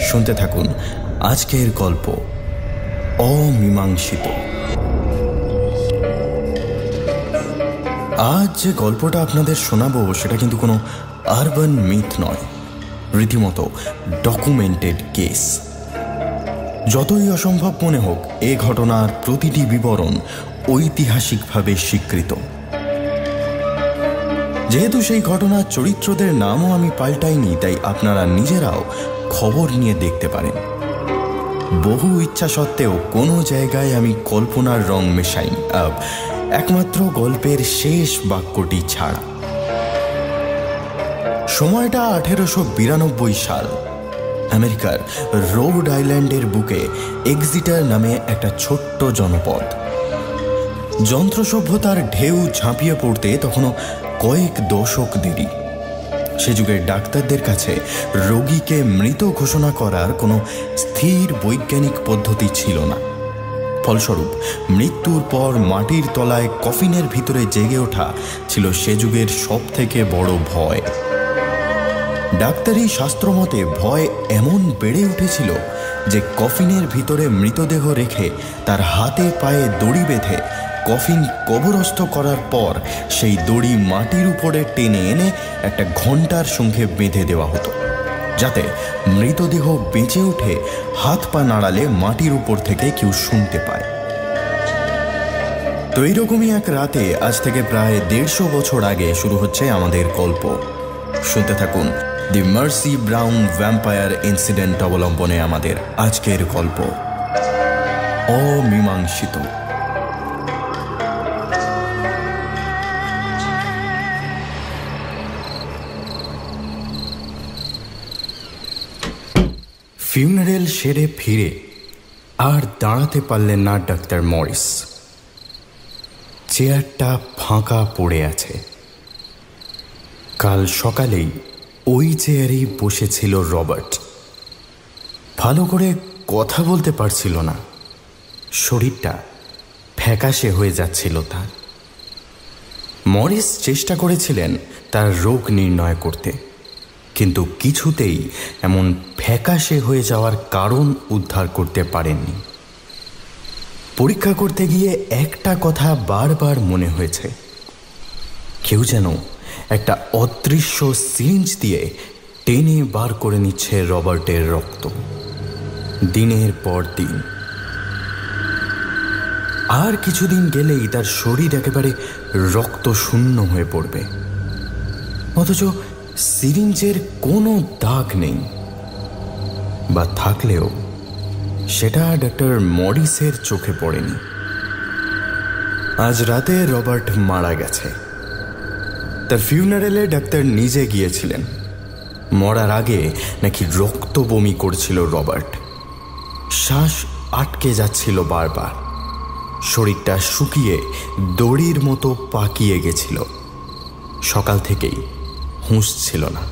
শুনতে থাকুন আজকের গল্প অমীমাংসিত। আজ যে গল্পটা আপনাদের শোনাবো সেটা কিন্তু কোনো আরবান মিথ নয়, রীতিমতো ডকুমেন্টেড কেস। যতই অসম্ভব মনে হোক, এ ঘটনার প্রতিটি বিবরণ ঐতিহাসিকভাবে স্বীকৃত। যেহেতু সেই ঘটনার চরিত্রদের নামও আমি পাল্টাইনি, তাই আপনারা নিজেরাও খবর নিয়ে দেখতে পারেন। বহু ইচ্ছা সত্ত্বেও কোনো জায়গায় আমি কল্পনার রং মেশাইনি, একমাত্র গল্পের শেষ বাক্যটি ছাড়া। সময়টা 1892 সাল। আমেরিকার রোড আইল্যান্ডের বুকে এক্সিটার নামে একটা ছোট্ট জনপদ। যন্ত্র সভ্যতার ঢেউ ঝাঁপিয়ে পড়তে তখনও কয়েক দশক দেরি। সে যুগের ডাক্তারদের কাছে রোগীকে মৃত ঘোষণা করার কোনো স্থির বৈজ্ঞানিক পদ্ধতি ছিল না। ফলস্বরূপ মৃত্যুর পর মাটির তলায় কফিনের ভিতরে জেগে ওঠা ছিল সে যুগের সব থেকে বড় ভয়। ডাক্তারি শাস্ত্রমতে ভয় এমন বেড়ে উঠেছিল যে কফিনের ভিতরে মৃতদেহ রেখে তার হাতে পায়ে দড়ি বেঁধে কফিন কবরস্থ করার পর সেই দড়ি মাটির উপরে টেনে এনে একটা ঘণ্টার সঙ্গে বেঁধে দেওয়া হতো, যাতে মৃতদেহ বেঁচে উঠে হাত পা নাড়ালে মাটির উপর থেকে কেউ শুনতে পায়। তো এইরকমই এক রাতে আজ থেকে প্রায় 150 বছর আগে শুরু হচ্ছে আমাদের গল্প। শুনতে থাকুন দি মার্সি ব্রাউন ভ্যাম্পায়ার ইনসিডেন্ট অবলম্বনে আমাদের আজকের গল্প অমীমাংসিত। ফিউনারেল সেরে ফিরে আর দাঁড়াতে পারলেন না ডাক্তার মরিস। চেয়ারটা ফাঁকা পড়ে আছে। কাল সকালেই ওই চেয়ারেই বসেছিল রবার্ট। ভালো করে কথা বলতে পারছিল না, শরীরটা ফ্যাকাশে হয়ে যাচ্ছিল তার। মরিস চেষ্টা করেছিলেন তার রোগ নির্ণয় করতে, কিন্তু কিছুতেই এমন ফ্যাকাশে হয়ে যাওয়ার কারণ উদ্ধার করতে পারেননি। পরীক্ষা করতে গিয়ে একটা কথা বারবার মনে হয়েছে, কেউ যেন একটা অদৃশ্য সিরিঞ্জ দিয়ে টেনে বার করে নিচ্ছে রবার্টের রক্ত দিনের পর দিন। আর কিছুদিন গেলেই তার শরীর একেবারে রক্ত শূন্য হয়ে পড়বে, অথচ সিরিঞ্জের কোনো দাগ নেই, বা থাকলেও সেটা ডাক্তার মরিসের চোখে পড়েনি। আজ রাতে রবার্ট মারা গেছে। তার ফিউনারেলে ডাক্তার নিজে গিয়েছিলেন। মরার আগে নাকি রক্ত বমি করছিল রবার্ট, শ্বাস আটকে যাচ্ছিল বারবার, শরীরটা শুকিয়ে দড়ির মতো পাকিয়ে গেছিল। সকাল থেকেই হুঁশ ছিল না।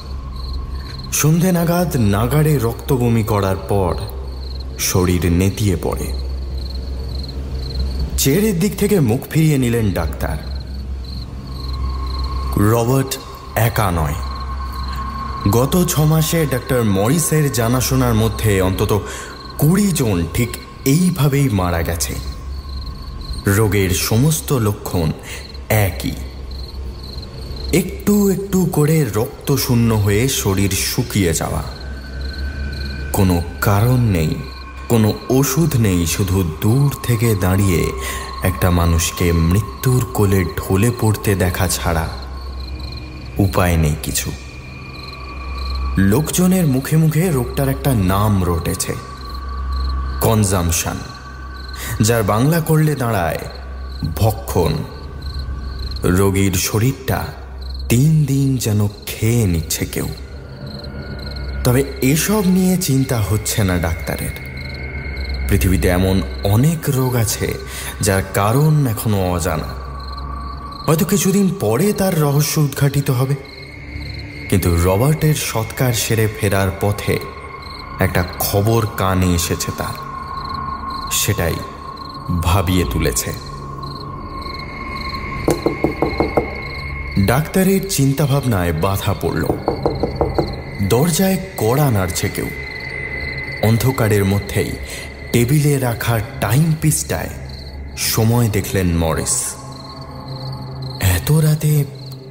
সন্ধে নাগাদ নাগাড়ে রক্ত বমি করার পর শরীর নেতিয়ে পড়ে। চেয়ারের দিক থেকে মুখ ফিরিয়ে নিলেন ডাক্তার। রবার্ট একা নয়। গত 6 মাসে ডাক্তার মরিসের জানাশোনার মধ্যে অন্তত 20 জন ঠিক এইভাবেই মারা গেছে। রোগের সমস্ত লক্ষণ একই, একটু একটু করে রক্ত শূন্য হয়ে শরীর শুকিয়ে যাওয়া। কোনো কারণ নেই, কোনো ওষুধ নেই, শুধু দূর থেকে দাঁড়িয়ে একটা মানুষকে মৃত্যুর কোলে ঢলে পড়তে দেখা ছাড়া উপায় নেই কিছু। লোকজনের মুখে মুখে রোগটার একটা নাম রটেছে, কনজামশন, যার বাংলা করলে দাঁড়ায় ভক্ষণ। রোগীর শরীরটা 3 দিন যেন খেয়ে নিচ্ছে কেউ। তবে এসব নিয়ে চিন্তা হচ্ছে না ডাক্তারের। পৃথিবীতে এমন অনেক রোগ আছে যার কারণ এখনো অজানা। হয়তো কিছুদিন পরে তার রহস্য উদ্ঘাটিত হবে। কিন্তু রবার্টের সৎকার সেরে ফেরার পথে একটা খবর কানে এসেছে তার, সেটাই ভাবিয়ে তুলেছে। ডাক্তারের চিন্তাভাবনায় বাধা পড়ল। দরজায় কড়া নাড়ছে কেউ। অন্ধকারের মধ্যেই টেবিলে রাখা টাইম পিসটায় সময় দেখলেন মরিস। এত রাতে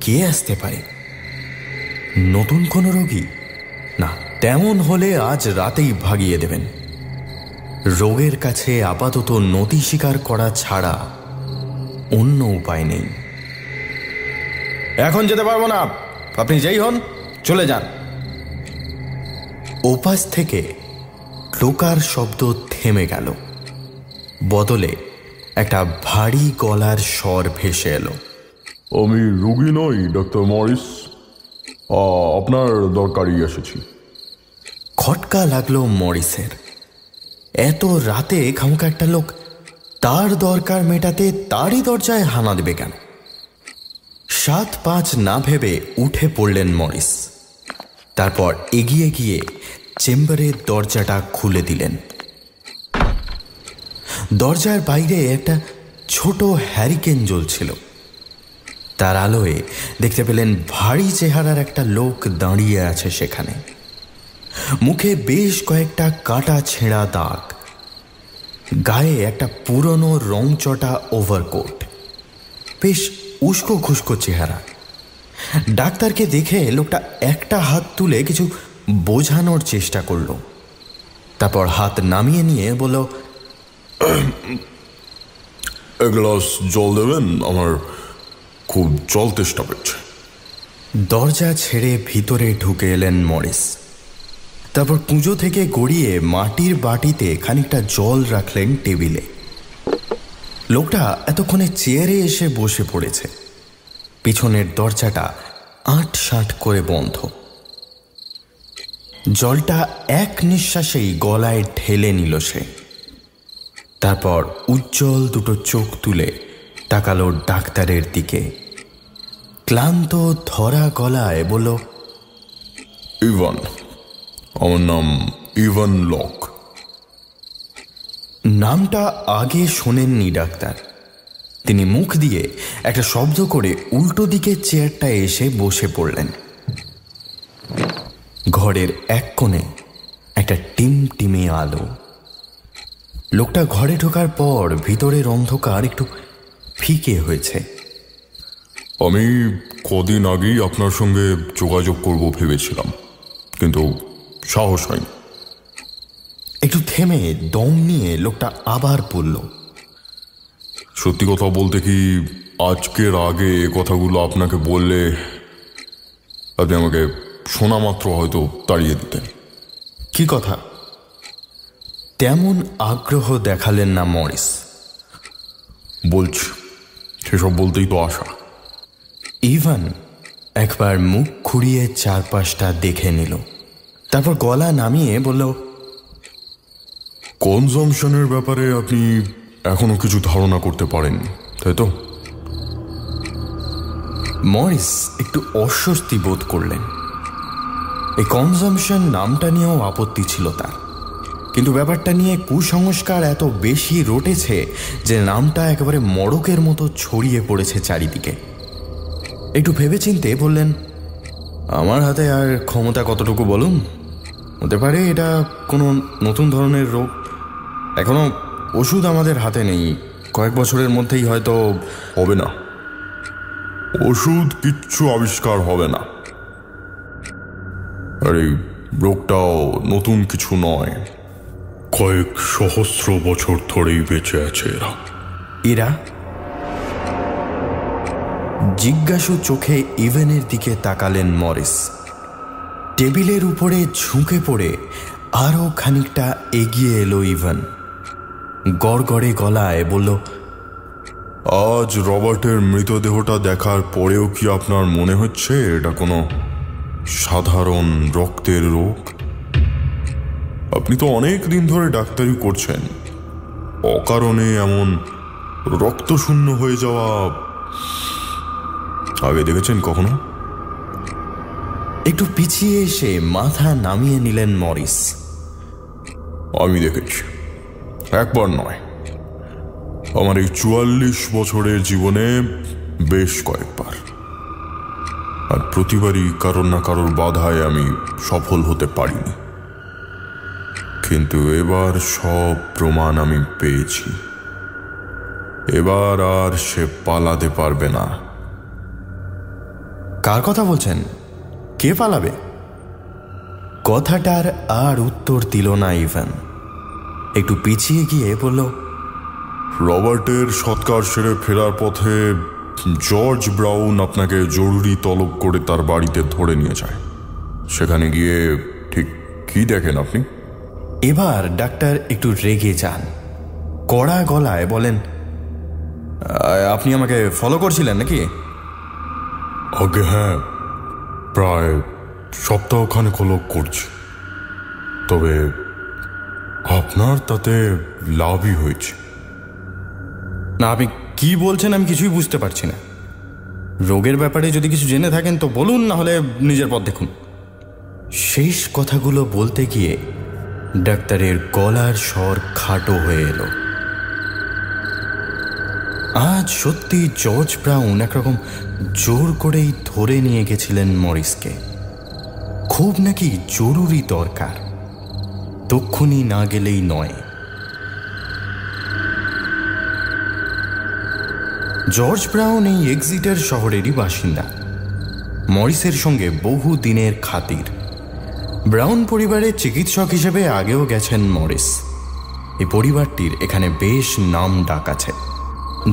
কে আসতে পারে? নতুন কোনো রোগী? না, তেমন হলে আজ রাতেই ভাগিয়ে দেবেন। রোগের কাছে আপাতত নতি স্বীকার করা ছাড়া অন্য উপায় নেই। এখন যেতে পারবো না, আপনি যেই হন চলে যান। ওপাশ থেকে টোকার শব্দ থেমে গেল, বদলে একটা ভারী গলার স্বর ভেসে এলো। আমি রোগী নই ডাক্তার মরিস, আপনার দরকারই এসেছি। খটকা লাগলো মরিসের। এত রাতে খামকা একটা লোক তার দরকার মেটাতে তারই দরজায় হানা দেবে কেন? 7-5 না ভেবে উঠে পড়লেন মরিস। তারপর এগিয়ে গিয়ে চেম্বারের দরজাটা খুলে দিলেন। দরজার বাইরে একটা ছোট হ্যারিকেন জ্বলছিল। তার আলোয় দেখতে পেলেন ভারী চেহারার একটা লোক দাঁড়িয়ে আছে সেখানে। মুখে বেশ কয়েকটা কাটা ছেঁড়া দাগ, গায়ে একটা পুরনো রংচটা ওভারকোট, বেশ উস্কো খুস্কো চেহারা। ডাক্তারকে দেখে লোকটা একটা হাত তুলে কিছু বোঝানোর চেষ্টা করল, তারপর হাত নামিয়ে নিয়ে বলল, এক গ্লাস জল দেবেন, আমার খুব জল তেষ্টা পেয়েছে। দরজা ছেড়ে ভিতরে ঢুকে এলেন মরিস। তারপর কুঁজো থেকে গড়িয়ে মাটির বাটিতে খানিকটা জল রাখলেন টেবিলে। লোকটা এতক্ষণে চেয়ারে এসে বসে পড়েছে। পিছনের দরজাটা আঁটসাঁট করে বন্ধ। জলটা এক নিঃশ্বাসেই গলায় ঢেলে নিল সে। তারপর উজ্জ্বল দুটো চোখ তুলে তাকালো ডাক্তারের দিকে। ক্লান্ত ধরা গলায় বলল, ইভান, আমার নাম ইভান লক। নামটা আগে শোনেননি ডাক্তার। তিনি মুখ দিয়ে একটা শব্দ করে উল্টো দিকে চেয়ারটা এসে বসে পড়লেন। ঘরের এক কোণে একটা টিমটিমে আলো। লোকটা ঘরে ঢোকার পর ভিতরের অন্ধকার একটু ফিকে হয়েছে। আমি কদিন আগেই আপনার সঙ্গে যোগাযোগ করব ভেবেছিলাম, কিন্তু সাহস হয়নি। একটু থেমে দম নিয়ে লোকটা আবার বলল, সত্যি কথা বলতে কি, আজকের আগে কথাগুলো আপনাকে বললে আপনি আমাকে শোনা মাত্র হয়তো তাড়িয়ে দিতেন। কি কথা? তেমন আগ্রহ দেখালেন না মরিস। বলছি, সেসব বলতেই তো আশা। ইভান একবার মুখ ঘুরিয়ে চারপাশটা দেখে নিল, তারপর গলা নামিয়ে বলল, কনজামশনের ব্যাপারে আপনি এখনো কিছু ধারণা করতে পারেননি, তাই তো? মরিস একটু অস্বস্তি বোধ করলেন। এই কনজামশন নামটা নিয়েও আপত্তি ছিল তার, কিন্তু ব্যাপারটা নিয়ে কুসংস্কার এত বেশি রটেছে যে নামটা একেবারে মড়কের মতো ছড়িয়ে পড়েছে চারিদিকে। একটু ভেবেচিন্তে বললেন, আমার হাতে আর ক্ষমতা কতটুকু বলুন? হতে পারে এটা কোনো নতুন ধরনের রোগ। এখনো ওষুধ আমাদের হাতে নেই, কয়েক বছরের মধ্যেই হয়তো হবে না। ওষুধ কিচ্ছু আবিষ্কার হবে না। আর এই রোগটাও নতুন কিছু নয়, কয়েক সহস্র বছর ধরেই বেঁচে আছে এরা। এরা? জিজ্ঞাসু চোখে ইভেনের দিকে তাকালেন মরিস। টেবিলের উপরে ঝুঁকে পড়ে আরও খানিকটা এগিয়ে এলো ইভান। গড়গড়ে গলায় বলল, আজ রবার্টের মৃতদেহটা দেখার পরেও কি আপনার মনে হচ্ছে এটা কোনো সাধারণ রক্তের রোগ? আপনি তো অনেক দিন ধরে ডাক্তারি করছেন, অকারণে এমন রক্তশূন্য হয়ে যাওয়া আগে দেখেছেন কখনো? একটু পিছিয়ে এসে মাথা নামিয়ে নিলেন মরিস। আমি দেখেছি, একবার নয়, আমার এই 44 বছরের জীবনে বেশ কয়েকবার। আর প্রতিবারই কারোর না কারোর বাধায় আমি সফল হতে পারিনি। কিন্তু এবার সব প্রমাণ আমি পেয়েছি। এবার আর সে পালাতে পারবে না। কার কথা বলছেন? কে পালাবে? কথাটার আর উত্তর দিল না ইভান। একটু পিছিয়ে গিয়ে বলল, রবার্টের সৎকার সেরে ফেরার পথে জর্জ ব্রাউন আপনাকে জরুরি তলব করে তার বাড়িতে ধরে নিয়ে যায়। সেখানে গিয়ে ঠিক কি দেখেন আপনি? এবার ডাক্তার একটু রেগে যান, কড়া গলায় বলেন, আপনি আমাকে ফলো করছিলেন নাকি? আগে হ্যাঁ, প্রায় সপ্তাহখানেক হলো করছি। তবে আপনার তাতে লাভই হয়েছে। না, আপনি কি বলছেন আমি কিছুই বুঝতে পারছি না। রোগের ব্যাপারে যদি কিছু জেনে থাকেন তো বলুন, না হলে নিজের পথ দেখুন। শেষ কথাগুলো বলতে গিয়ে ডাক্তারের গলার স্বর খাটো হয়ে এলো। আজ সত্যি জর্জ ব্রাউন একরকম জোর করেই ধরে নিয়ে গেছিলেন মরিসকে। খুব নাকি জরুরি দরকার, তক্ষুনি না গেলেই নয়। জর্জ ব্রাউন এই এক্সিটার শহরেরই বাসিন্দা। মরিসের সঙ্গে বহু দিনের খাতির। ব্রাউন পরিবারের চিকিৎসক হিসেবে আগেও গেছেন মরিস। এই পরিবারটির এখানে বেশ নাম ডাক আছে।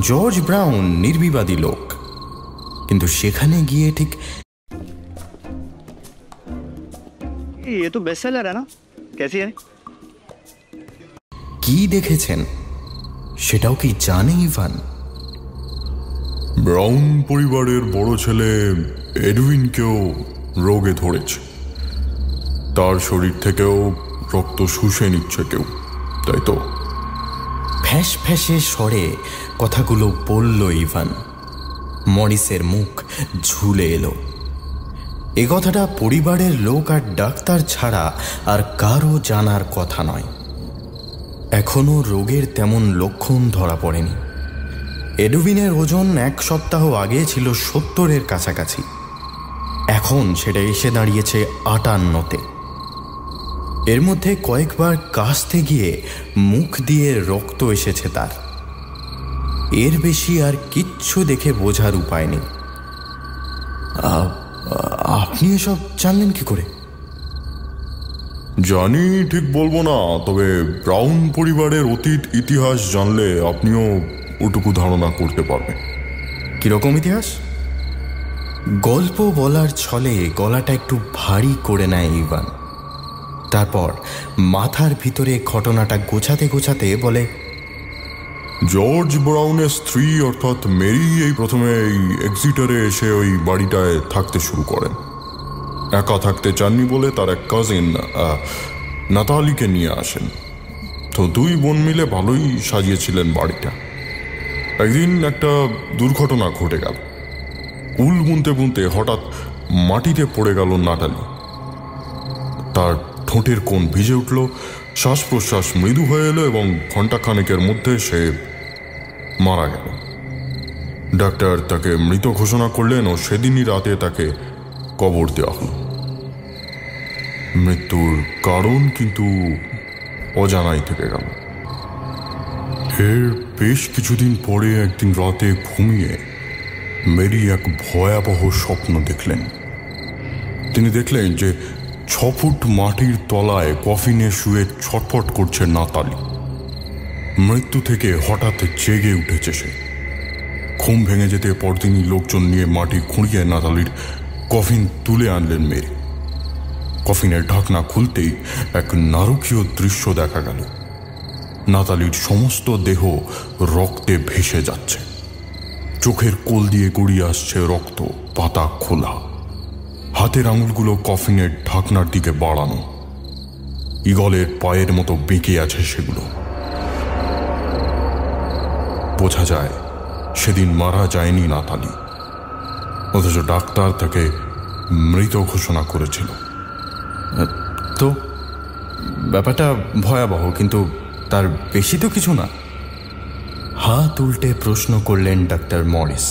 জর্জ ব্রাউন নির্বিবাদী লোক, কিন্তু সেখানে গিয়ে ঠিক ये तो बेस्ट सेलर है ना, कैसी है? কি দেখেছেন সেটাও কি জানে ইভান? ব্রাউন পরিবারের বড় ছেলে এডউইনকেও রোগে ধরেছে। তার শরীর থেকেও রক্ত শুষে নিচ্ছে কেউ, তাই তো? ফ্যাঁস ফ্যাঁসে স্বরে কথাগুলো বলল ইভান। মরিসের মুখ ঝুলে এলো। এ কথাটা পরিবারের লোক আর ডাক্তার ছাড়া আর কারও জানার কথা নয়। এখনো রোগের তেমন লক্ষণ ধরা পড়েনি। এডুইনের ওজন 1 সপ্তাহ আগে ছিল 70-এর কাছাকাছি, এখন সেটা এসে দাঁড়িয়েছে 58-তে। এর মধ্যে কয়েকবার কাশতে গিয়ে মুখ দিয়ে রক্ত এসেছে তার। এর বেশি আর কিচ্ছু দেখে বোঝার উপায় নেই। আপনি এসব জানলেন কি করে? জানি ঠিক বলবো না, তবে ব্রাউন পরিবারের অতীত ইতিহাস জানলে আপনিও ওটুকু ধারণা করতে পারবেন। কিরকম ইতিহাস? গল্প বলার ছলে গলাটা একটু ভারী করে নেয় ইভান। তারপর মাথার ভিতরে ঘটনাটা গোছাতে গোছাতে বলে, জর্জ ব্রাউনের স্ত্রী অর্থাৎ মেরি এই প্রথমে এই এক্সিটারে এসে ওই বাড়িটায় থাকতে শুরু করেন। একা থাকতে চাননি বলে তার এক কাজিন নাতালিকে নিয়ে আসেন। তো 2 বোন মিলে ভালোই সাজিয়েছিলেন বাড়িটা। একদিন একটা দুর্ঘটনা ঘটে গেল। উল বুনতে বুনতে হঠাৎ মাটিতে পড়ে গেল নাটালি। তার ঠোঁটের কোণ ভিজে উঠল, শ্বাস প্রশ্বাস মৃদু হয়ে এলো এবং ঘণ্টাখানেকের মধ্যে সে মারা গেল। ডাক্তার তাকে মৃত ঘোষণা করলেন ও সেদিনই রাতে তাকে কবর দেওয়া হল। মৃত্যুর কারণ কিন্তু অজানাই থেকে গেল। এর বেশ কিছুদিন পরে একদিন রাতে ঘুমিয়ে মেরি এক ভয়াবহ স্বপ্ন দেখলেন। তিনি দেখলেন যে 6 ফুট মাটির তলায় কফিনে শুয়ে ছটফট করছে নাতালি। মৃত্যু থেকে হঠাৎ জেগে উঠেছে সে। ঘুম ভেঙে যেতে পরদিনই লোকজন নিয়ে মাটি খুঁড়িয়ে নাতালির কফিন তুলে আনলেন মেরি। কফিনের ঢাকনা খুলতেই এক নারকীয় দৃশ্য দেখা গেল। নাতালির সমস্ত দেহ রক্তে ভেসে যাচ্ছে। চোখের কোল দিয়ে গড়িয়ে আসছে রক্ত, পাতা খোলা। হাতের আঙুলগুলো কফিনের ঢাকনার দিকে বাড়ানো। ঈগলের পায়ের মতো বেঁকে আছে সেগুলো। বোঝা যায় সেদিন মারা যায়নি নাতালি, অথচ ডাক্তার তাকে মৃত ঘোষণা করেছিল। তো ব্যাপারটা ভয়াবহ, কিন্তু তার বেশি তো কিছু না। হাত উল্টে প্রশ্ন করলেন ডাক্তার মরিস।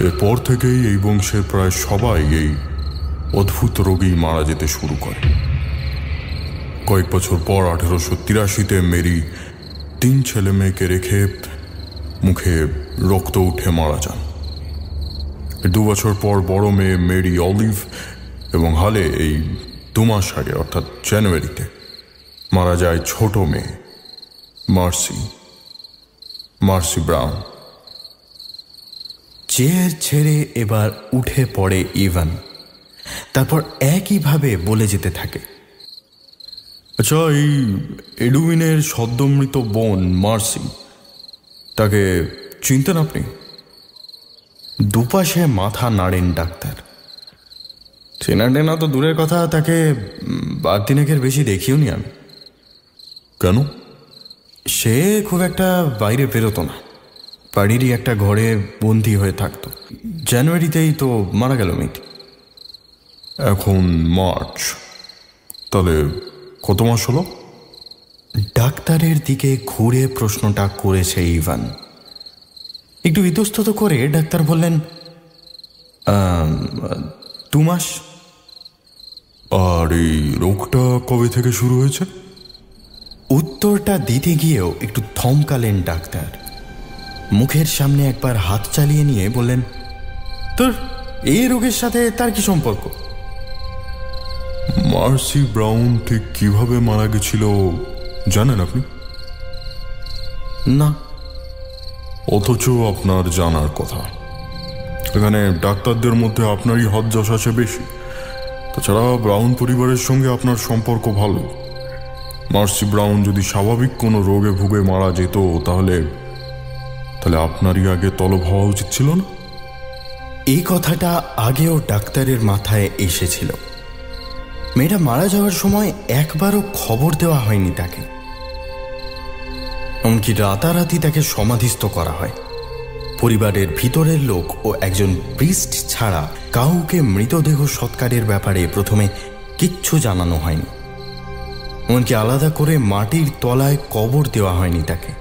এরপর থেকেই এই বংশের প্রায় সবাই এই অদ্ভুত রোগেই মারা যেতে শুরু করে। কয়েক বছর পর 1883-তে মেরি 3 ছেলে মেয়েকে রেখে মুখে রক্ত উঠে মারা যান। 2 বছর পর বড় মেয়ে মেরি অলিভ এবং হালে এই 2 মাস আগে অর্থাৎ জানুয়ারিতে মারা যায় ছোট মেয়ে মার্সি ব্রাউন। চেয়ার ছেড়ে এবার উঠে পড়ে ইভান, তারপর একইভাবে বলে যেতে থাকে, আচ্ছা, এই এডুইনের সদ্যমৃত বোন মার্সি, তাকে চিনতেন আপনি? দুপাশে মাথা নাড়েন ডাক্তার। চেনা টেনা তো দূরের কথা, তাকে 12 দিনেকের বেশি দেখিও নি আমি। কেন? সে খুব একটা বাইরে বেরোতো না, বাড়িরই একটা ঘরে বন্দি হয়ে থাকতো। জানুয়ারিতেই তো মারা গেল মেয়েটি। এখন মার্চ, তাহলে কত মাস হলো? ডাক্তারের দিকে ঘুরে প্রশ্নটা করেছে ইভান। একটু ইতস্তত করে ডাক্তার বললেন, 2 মাস। আর এই রোগটা কবে থেকে শুরু হয়েছে? উত্তরটা দিতে গিয়েও একটু থমকালেন ডাক্তার। মুখের সামনে একবার হাত চালিয়ে নিয়ে বললেন, তোর এই রোগের সাথে তার কি সম্পর্ক? মার্সি ব্রাউন ঠিক কিভাবে মারা গেছিল জানেন আপনি? না। অথচ আপনার জানার কথা। এখানে ডাক্তারদের মধ্যে আপনারই হদ যশ আছে বেশি। তাছাড়া ব্রাউন পরিবারের সঙ্গে আপনার সম্পর্ক ভালো। মার্সি ব্রাউন যদি স্বাভাবিক কোনো রোগে ভুগে মারা যেত তাহলে আপনারই আগে তলব হওয়া উচিত ছিল না? এই কথাটা আগেও ডাক্তারের মাথায় এসেছিল। মেয়েটা মারা যাওয়ার সময় একবারও খবর দেওয়া হয়নি তাকে। এমনকি রাতারাতি তাকে সমাধিস্থ করা হয়। পরিবারের ভিতরের লোক ও একজন প্রিস্ট ছাড়া কাউকে মৃতদেহ সৎকারের ব্যাপারে প্রথমে কিচ্ছু জানানো হয়নি। এমনকি আলাদা করে মাটির তলায় কবর দেওয়া হয়নি তাকে।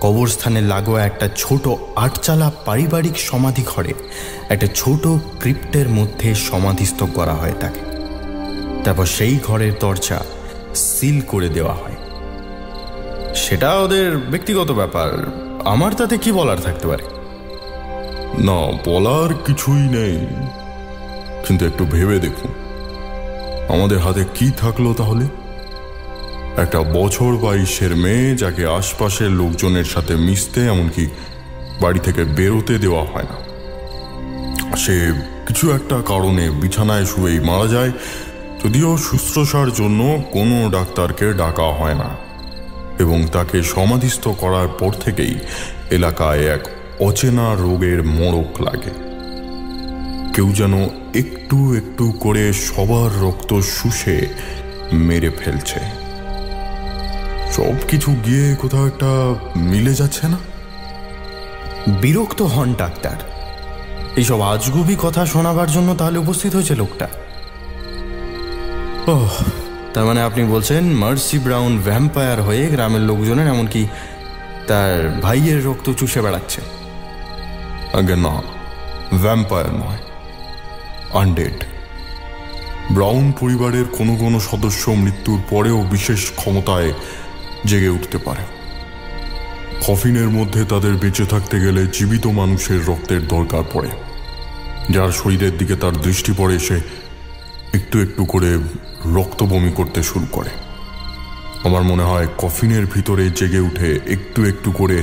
কবরস্থানে লাগোয়া একটা ছোট 8চালা পারিবারিক সমাধি ঘরে একটা ছোট ক্রিপ্টের মধ্যে সমাধিস্থ করা হয় তাকে। তারপর সেই ঘরের দরজা সিল করে দেওয়া হয়। সেটা ওদের ব্যক্তিগত ব্যাপার, আমার তাতে কি বলার থাকতে পারে? না, বলার কিছুই নেই, কিন্তু একটু ভেবে দেখুন আমাদের হাতে কি থাকলো তাহলে। একটা বছর 22-এর মেয়ে যাকে আশপাশের লোকজনের সাথে মিশতে এমনকি বাড়ি থেকে বেরোতে দেওয়া হয় না, সে কিছু একটা কারণে বিছানায় শুয়েই মারা যায়, যদিও শুশ্রূষার জন্য কোনো ডাক্তারকে ডাকা হয় না। এবং তাকে সমাধিস্থ করার পর থেকেই এলাকায় এক অচেনা রোগের মড়ক লাগে। কেউ যেন একটু একটু করে সবার রক্ত শুষে মেরে ফেলছে। সব কিছু গিয়ে কোথাও একটা মিলে যাচ্ছে না? বিরক্ত হন ডাক্তার। এইসব আজগুবি কথা শোনাবার জন্য তাহলে উপস্থিত হয়েছে লোকটা। ওহ, তার মানে আপনি বলছেন মার্সি ব্রাউন ভ্যাম্পায়ার হয়ে গ্রামের লোকজনের এমনকি তার ভাইয়ের রক্ত চুষে বেড়াচ্ছে? আগে না, ভ্যাম্পায়ার নয়, আনডেড। ব্রাউন পরিবারের কোনো কোনো সদস্য মৃত্যুর পরেও বিশেষ ক্ষমতায় জেগে উঠতে পারে। কফিনের মধ্যে তাদের বেঁচে থাকতে গেলে জীবিত মানুষের রক্তের দরকার পড়ে। যার শরীরের দিকে তার দৃষ্টি পড়ে সে একটু একটু করে রক্ত বমি করতে শুরু করে। আমার মনে হয় কফিনের ভিতরে জেগে উঠে একটু একটু করে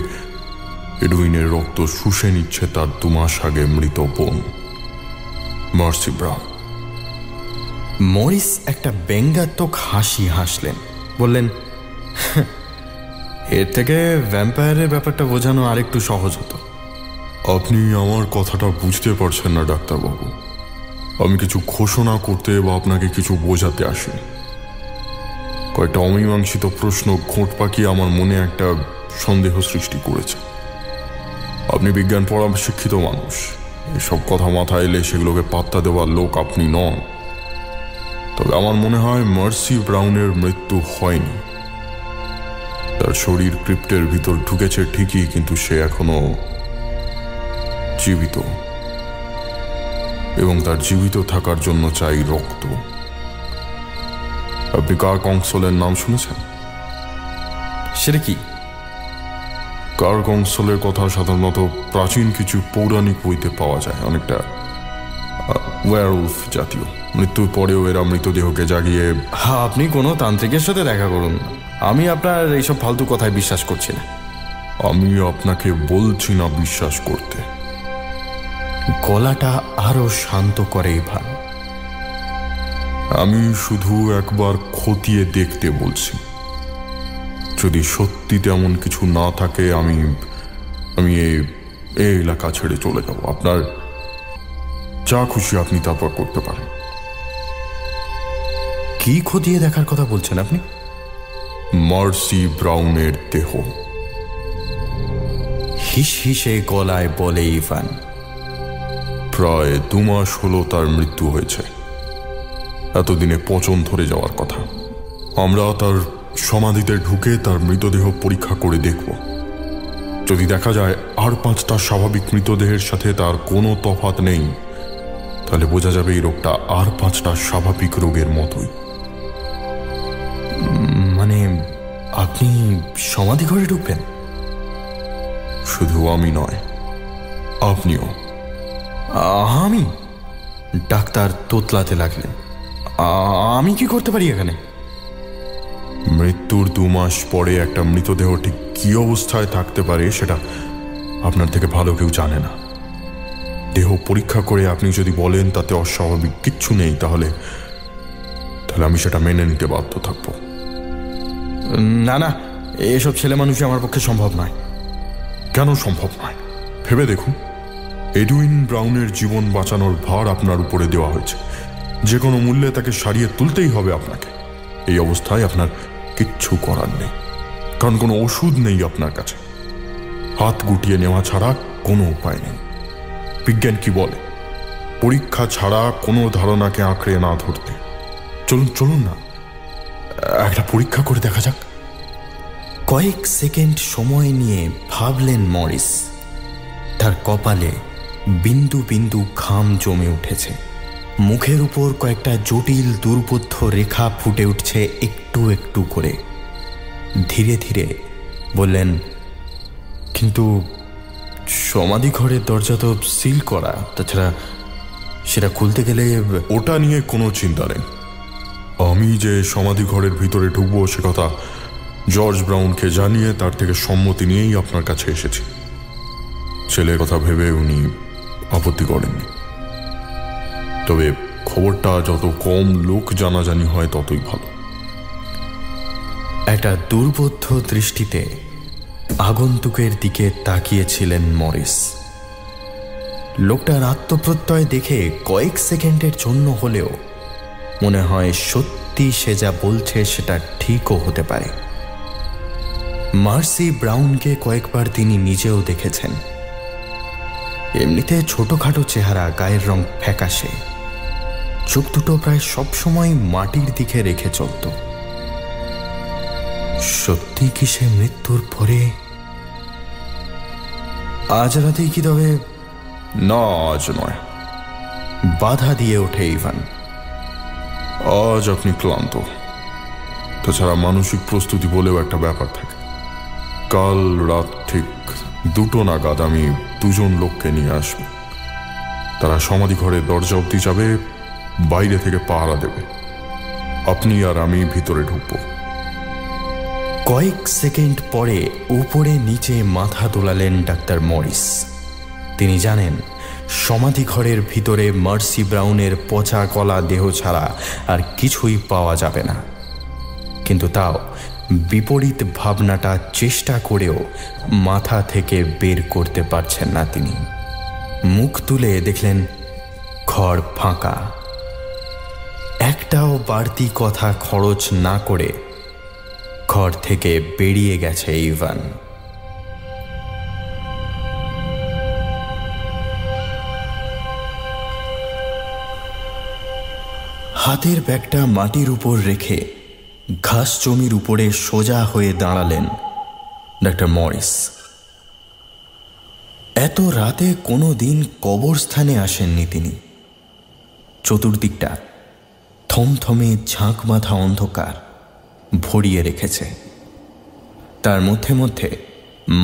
এডুইনের রক্ত শুষে নিচ্ছে তার 2 মাস আগে মৃত বোন মার্সি ব্রাউন। মরিস একটা ব্যঙ্গাত্মক হাসি হাসলেন, বললেন, এর থেকে ভ্যাম্পায়ারের ব্যাপারটা বোঝানো আরেকটু সহজ হতো। আপনি আমার কথাটা বুঝতে পারছেন না ডাক্তারবাবু। আমি কিছু ঘোষণা করতে বা আপনাকে কিছু বোঝাতে আসিনি। কয়েকটা অমীমাংসিত প্রশ্ন ঘোট পাকিয়ে আমার মনে একটা সন্দেহ সৃষ্টি করেছে। আপনি বিজ্ঞান পড়া শিক্ষিত মানুষ, এসব কথা মাথায় এলে সেগুলোকে পাত্তা দেওয়ার লোক আপনি নন। তবে আমার মনে হয় মার্সি ব্রাউনের মৃত্যু হয়নি। তার শরীর ক্রিপ্টের ভিতর ঢুকেছে ঠিকই, কিন্তু সে এখনো জীবিত, এবং তার জীবিত থাকার জন্য চাই রক্ত। আপনি কার কংসলের নাম শুনেছেন? সেটা কি? কার কংসলের কথা সাধারণত প্রাচীন কিছু পৌরাণিক বইতে পাওয়া যায়, অনেকটা ওয়্যারউলফ জাতীয়। মৃত্যুর পরেও এরা মৃতদেহকে জাগিয়ে। হ্যাঁ, আপনি কোনো তান্ত্রিকের সাথে দেখা করুন, আমি আপনার এইসব ফালতু কথায় বিশ্বাস করছি না। আমি আপনাকে বলছি না বিশ্বাস করতে। গলাটা আরো শান্ত করে ইভান। আমি শুধু একবার খতিয়ে দেখতে বলছি। যদি সত্যি তেমন কিছু না থাকে আমি এই এলাকা ছেড়ে চলে যাব। আপনার যা খুশি আপনি তারপর করতে পারেন। কি খতিয়ে দেখার কথা বলছেন আপনি? মার্সি ব্রাউনের দেহ। হিস হিসে গলায় বলে ইভান। প্রায় 2 মাস হলো তার মৃত্যু হয়েছে। এতদিনে পচন ধরে যাওয়ার কথা। আমরা তার সমাধিতে ঢুকে তার মৃতদেহ পরীক্ষা করে দেখব। যদি দেখা যায় আর 5টা স্বাভাবিক মৃতদেহের সাথে তার কোনো তফাৎ নেই, তাহলে বোঝা যাবে এই রোগটা আর 5টা স্বাভাবিক রোগের মতোই। মানে আপনি সমাধি ঘরে ঢুকবেন? শুধু আমি নয়, আপনিও। আমি? ডাক্তার তোতলাতে লাগলেন। আমি কি করতে পারি এখানে? মৃত্যুর 2 মাস পরে একটা মৃতদেহ ঠিক কি অবস্থায় থাকতে পারে সেটা আপনার থেকে ভালো কেউ জানে না। দেহ পরীক্ষা করে আপনি যদি বলেন তাতে অস্বাভাবিক কিচ্ছু নেই, তাহলে আমি সেটা মেনে নিতে বাধ্য থাকব। না না, এসব ছেলে মানুষই আমার পক্ষে সম্ভব নয়। কেন সম্ভব নয়? ভেবে দেখুন, এডুইন ব্রাউনের জীবন বাঁচানোর ভার আপনার উপরে দেওয়া হয়েছে। যে কোনো মূল্যে তাকে সারিয়ে তুলতেই হবে আপনাকে। এই অবস্থায় আপনার কিচ্ছু করার নেই, কারণ কোনো ওষুধ নেই আপনার কাছে। হাত গুটিয়ে নেওয়া ছাড়া কোনো উপায় নেই। বিজ্ঞান কি বলে? পরীক্ষা ছাড়া কোনো ধারণাকে আঁকড়ে না ধরতে। চলুন না, একটা পরীক্ষা করে দেখা যাক। কয়েক সেকেন্ড সময় নিয়ে ভাবলেন মরিস। তার কপালে বিন্দু বিন্দু ঘাম জমে উঠেছে। মুখের উপর কয়েকটা জটিল দুর্বোধ্য রেখা ফুটে উঠছে একটু একটু করে। ধীরে ধীরে বললেন, কিন্তু সমাধি ঘরের দরজা তো সিল করা, তাছাড়া সেটা খুলতে গেলে। ওটা নিয়ে কোনো চিন্তা নেই। আমি যে সমাধি ঘরের ভিতরে ঢুকবো সে কথা জর্জ ব্রাউনকে জানিয়ে তার থেকে সম্মতি নিয়েই আপনার কাছে এসেছি। ছেলের কথা ভেবে উনি আপত্তি করেননি। তবে খবরটা যত কম লোক জানাজানি হয় ততই ভালো। একটা দুর্বোধ্য দৃষ্টিতে আগন্তুকের দিকে তাকিয়েছিলেন মরিস। লোকটার আত্মপ্রত্যয় দেখে কয়েক সেকেন্ডের জন্য হলেও মনে হয় সত্যি সে যা বলছে সেটা ঠিকও হতে পারে। মার্সি ব্রাউনকে কয়েকবার তিনি নিজেও দেখেছেন। এমনিতে ছোটখাটো চেহারা, গায়ের রং ফ্যাকাশে, চোখ দুটো প্রায় সবসময় মাটির দিকে রেখে চলত। সত্যি কি সে মৃত্যুর পরে? আজ রাতেই কি তবে? না, আজ নয়। বাধা দিয়ে ওঠে ইভান। আজ আপনি ক্লান্ত। তাছাড়া মানসিক প্রস্তুতি বলেও একটা ব্যাপার থাকে। কাল রাত ঠিক 2টো নাগাদ আমি 2জন লোককে নিয়ে আসব। তারা সমাধি ঘরের দরজা অবধি যাবে, বাইরে থেকে পাহারা দেবে। আপনি আর আমি ভিতরে ঢুকব। কয়েক সেকেন্ড পরে উপরে নিচে মাথা দোলালেন ডাক্তার মরিস। তিনি জানেন সমাধি ঘরের ভিতরে মার্সি ব্রাউনের পচা গলা দেহ ছাড়া আর কিছুই পাওয়া যাবে না। কিন্তু তাও বিপরীত ভাবনাটা চেষ্টা করেও মাথা থেকে বের করতে পারছেন না তিনি। মুখ তুলে দেখলেন ঘর ফাঁকা। একটাও বাড়তি কথা খরচ না করে ঘর থেকে বেরিয়ে গেছে ইভান। হাতের ব্যাগটা মাটির উপর রেখে ঘাস জমির উপরে সোজা হয়ে দাঁড়ালেন ডাক্তার মরিস। এত রাতে কোনো দিন কবরস্থানে আসেননি তিনি। চতুর্দিকটা থমথমে ঝাঁক মাথা অন্ধকার ভরিয়ে রেখেছে। তার মধ্যে মধ্যে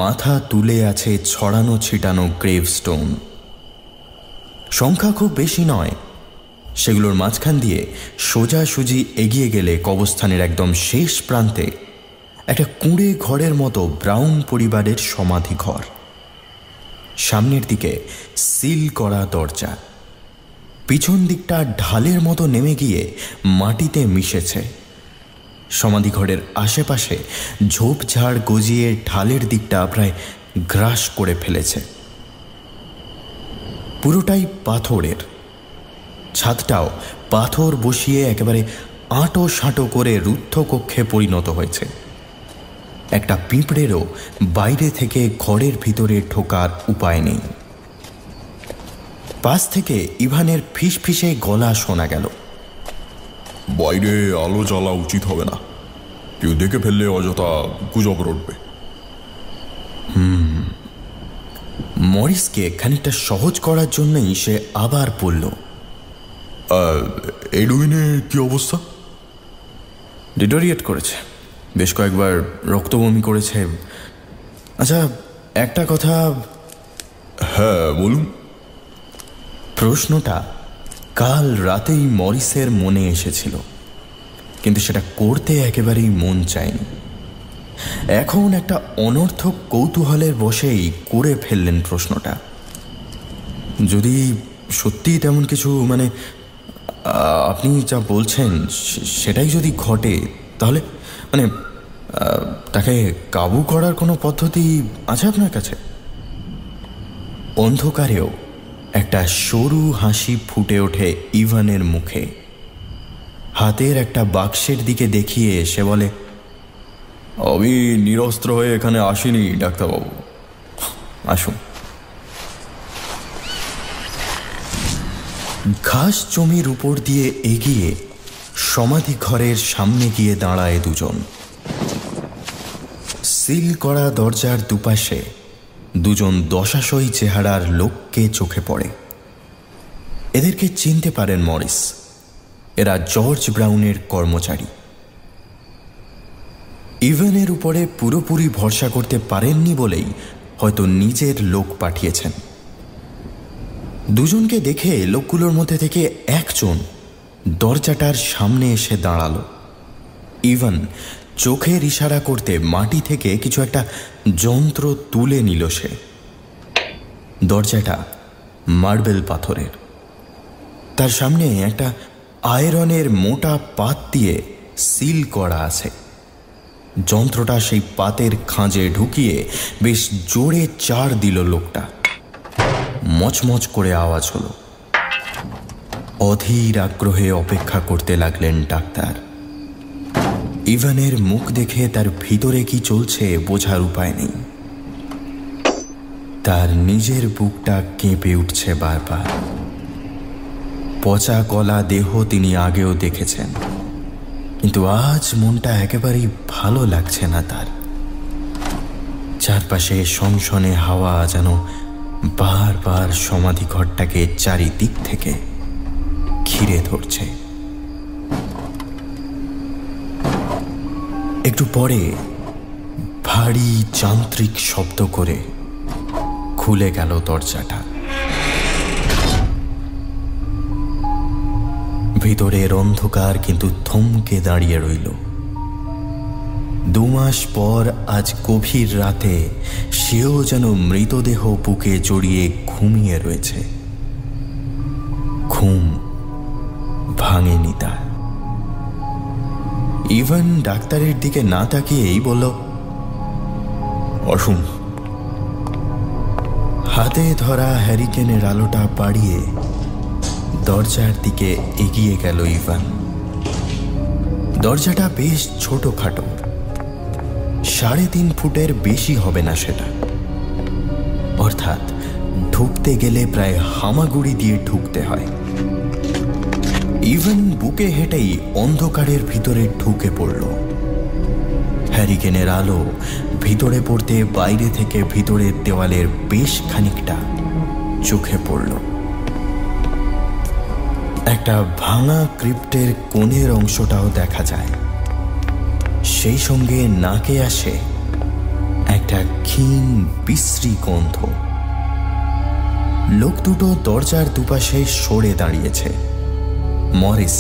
মাথা তুলে আছে ছড়ানো ছিটানো গ্রেভস্টোন। সংখ্যা খুব বেশি নয়। সেগুলোর মাঝখান দিয়ে সোজাসুজি এগিয়ে গেলে কবরস্থানের একদম শেষ প্রান্তে একটা কুঁড়ে ঘরের মতো ব্রাউন পরিবারের সমাধি ঘর। সামনের দিকে সিল করা দরজা, পিছন দিকটা ঢালের মতো নেমে গিয়ে মাটিতে মিশেছে। সমাধিঘরের আশেপাশে ঝোপঝাড় গজিয়ে ঢালের দিকটা প্রায় গ্রাস করে ফেলেছে। পুরোটাই পাথরের, ছাদটাও পাথর বসিয়ে একেবারে আঁটো সাঁটো করে রুদ্ধ কক্ষে পরিণত হয়েছে। একটা পিঁপড়েরও বাইরে থেকে ঘরের ভিতরে ঢোকার উপায় নেই। পাশ থেকে ইভানের ফিসফিসে গলা শোনা গেল, বাইরে আলো জ্বালা উচিত হবে না, কেউ দেখে ফেললে অযথা গুজব রটবে। মরিসকে খানিকটা সহজ করার জন্যই সে আবার বলল, এডুইনের কি অবস্থা? ডিটোরিয়েট করেছে, বেশ কয়েকবার রক্তবমি করেছে। আচ্ছা, একটা কথা। হ্যাঁ বলুন। প্রশ্নটা কাল রাতেই মরিসের মনে এসেছিল, কিন্তু সেটা করতে একেবারেই মন চায়নি। এখন একটা অনর্থক কৌতূহলের বশেই করে ফেললেন প্রশ্নটা। যদি সত্যিই তেমন কিছু, মানে আপনি যা বলছেন সেটাই যদি ঘটে, তাহলে মানে তাকে কাবু করার কোনো পদ্ধতি আছে আপনার কাছে? অন্ধকারেও একটা সরু হাসি ফুটে ওঠে ইভানের মুখে। হাতের একটা বাক্সের দিকে দেখিয়ে সে বলে, আমি নিরস্ত্র হয়ে এখানে আসিনি ডাক্তারবাবু, আসুন। ঘাস জমির উপর দিয়ে এগিয়ে সমাধি ঘরের সামনে গিয়ে দাঁড়ায় দুজন। সিল করা দরজার দুপাশে দুজন দশাশয়ী চেহারার লোককে চোখে পড়ে। এদেরকে চিনতে পারেন মরিস। এরা জর্জ ব্রাউনের কর্মচারী। ইভানের উপরে পুরোপুরি ভরসা করতে পারেননি বলেই হয়তো নিজের লোক পাঠিয়েছেন। দুজনকে দেখে লোকগুলোর মধ্যে থেকে একজন দরজাটার সামনে এসে দাঁড়ালো। ইভান চোখের ইশারা করতে মাটি থেকে কিছু একটা যন্ত্র তুলে নিল সে। দরজাটা মার্বেল পাথরের। তার সামনে একটা আয়রনের মোটা পাত দিয়ে সিল করা আছে। যন্ত্রটা সেই পাতের খাঁজে ঢুকিয়ে বেশ জোরে চাড় দিল লোকটা। মচমচ করে আওয়াজ হলো। অধীর আগ্রহে অপেক্ষা করতে লাগলেন ডাক্তার। ইভানের মুখ দেখে তার ভিতরে কি চলছে বোঝার উপায় নেই। তার নিজের বুকটা কেঁপে উঠছে বারবার। পচা গলা দেহ তিনি আগেও দেখেছেন, কিন্তু আজ মনটা একেবারেই ভালো লাগছে না তার। চারপাশে সনসনে হাওয়া যেন বারবার সমাধি ঘরটাকে চারিদিক থেকে ঘিরে ধরছে। একটু পরে ভারী যান্ত্রিক শব্দ করে খুলে গেল দরজাটা। ভিতরের অন্ধকার কিন্তু থমকে দাঁড়িয়ে রইল। 2 মাস পর আজ গভীর রাতে সেও যেন মৃতদেহ বুকে জড়িয়ে ঘুমিয়ে রয়েছে। ঘুম ভাঙেনি তার। ইভান ডাক্তারের দিকে না তাকিয়েই বলল, আসুন। হাতে ধরা হ্যারিকেনের আলোটা বাড়িয়ে দরজার দিকে এগিয়ে গেল ইভান। দরজাটা বেশ ছোটখাটো, 3.5 ফুটের বেশি হবে না সেটা। অর্থাৎ ঢুকতে গেলে প্রায় হামাগুড়ি দিয়ে ঢুকতে হয়। ইভান বুকে হেঁটেই অন্ধকারের ভিতরে ঢুকে পড়ল। হ্যারিকেনের আলো ভিতরে পড়তে বাইরে থেকে ভিতরের দেওয়ালের বেশ খানিকটা চোখে পড়ল। এক একটা ভাঙা ক্রিপ্টের কোণের অংশটাও দেখা যায়। সেই সঙ্গে নাকে আসে একটা ক্ষীণ বিশ্রী গন্ধ। লোক দুটো দরজার দুপাশে সরে দাঁড়িয়েছে। মরিস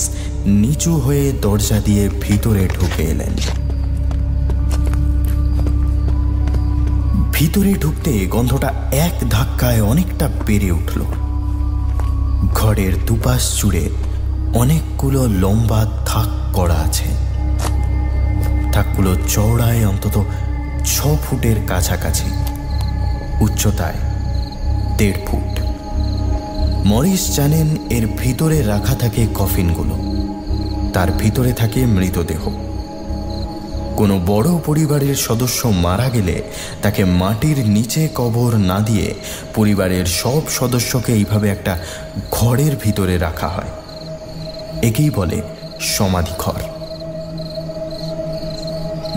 নিচু হয়ে দরজা দিয়ে ভিতরে ঢুকে এলেন। ভিতরে ঢুকতে গন্ধটা এক ধাক্কায় অনেকটা বেড়ে উঠল। ঘরের দুপাশ জুড়ে অনেকগুলো লম্বা থাক করা আছে। থাকগুলো চওড়ায় অন্তত 6 ফুটের কাছাকাছি, উচ্চতায় 1.5 ফুট। মরিস জানেন এর ভিতরে রাখা থাকে কফিনগুলো, তার ভিতরে থাকে মৃতদেহ। কোনো বড় পরিবারের সদস্য মারা গেলে তাকে মাটির নিচে কবর না দিয়ে পরিবারের সব সদস্যকে এইভাবে একটা ঘরের ভিতরে রাখা হয়। একেই বলে সমাধিঘর।